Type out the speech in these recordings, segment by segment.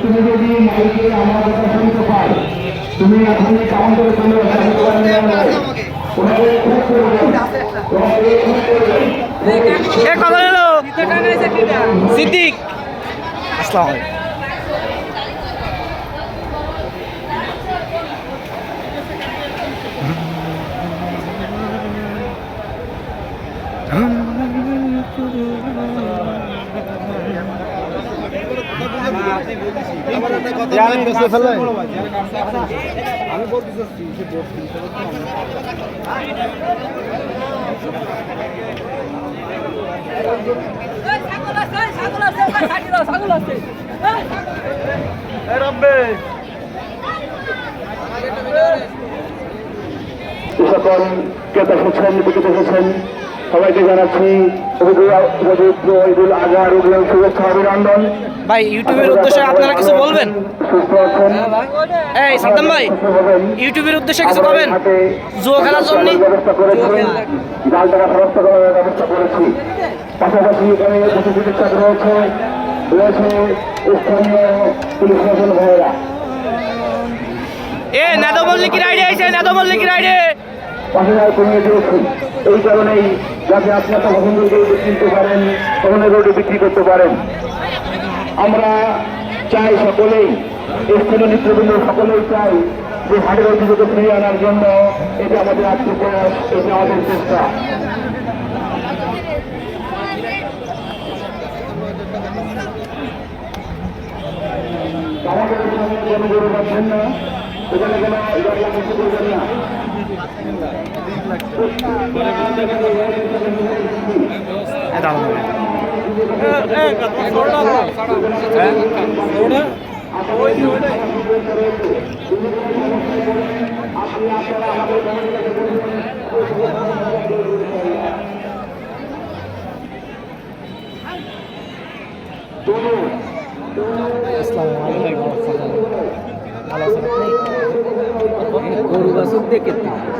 তুমি যদি মাইকে আমার কথা শুনতে পাই, তুমি এখন কাউন্টারে চলে সিদ্দিক আসসালামু আলাইকুম। আমি বলতে চাচ্ছি সকল ক্রেতা এসেছেন, বিক্রেতা এসেছেন, সবাইকে জানাচ্ছি ঈদুল আজহার শুভেচ্ছা অভিনন্দন। ভাই ইউটিউবের উদ্দেশ্যে আপনারা কিছু বলবেন? সুস্থ আছেন? এই সাদ্দাম ভাই, ইউটিউবের উদ্দেশ্যে কিছু বলবেন? জুয়া খেলার জন্য ব্যবস্থা করেছি, জাল টাকা ফেরত করার ব্যবস্থা করেছি। পাশাপাশি এখানে কিছু চিকিৎসক রয়েছে স্থানীয় পুলিশ প্রশাসন ভাইয়েরা। নাদো মল্লিক রাইডে আইছে, নাদো মল্লিক রাইডে পাশাপাশি কমিয়ে দিয়েছি। এই কারণেই যাতে আপনি আপনার পছন্দের গরু কিনতে পারেন, পছন্দের গরুটি বিক্রি করতে পারেন। আমরা চাই সকলেই, স্থানীয় নেতৃবৃন্দ সকলেই চাই যে হাটের ঐতিহ্যকে ফিরিয়ে আনার জন্য এটা আমাদের আত্মপ্রয়াস, এটা আমাদের চেষ্টা। আমাদের কোনো গরু পাচ্ছেন না, সেখানে কোনো কিছু করবেন না।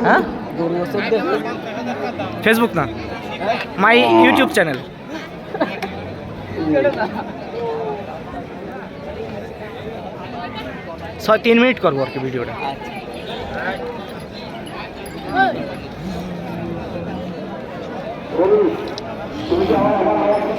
হ্যাঁ ফেসবুক না, মাই ইউটিউব চ্যানেল। 3 মিনিট করবো আর কি ভিডিওটা। বলুন।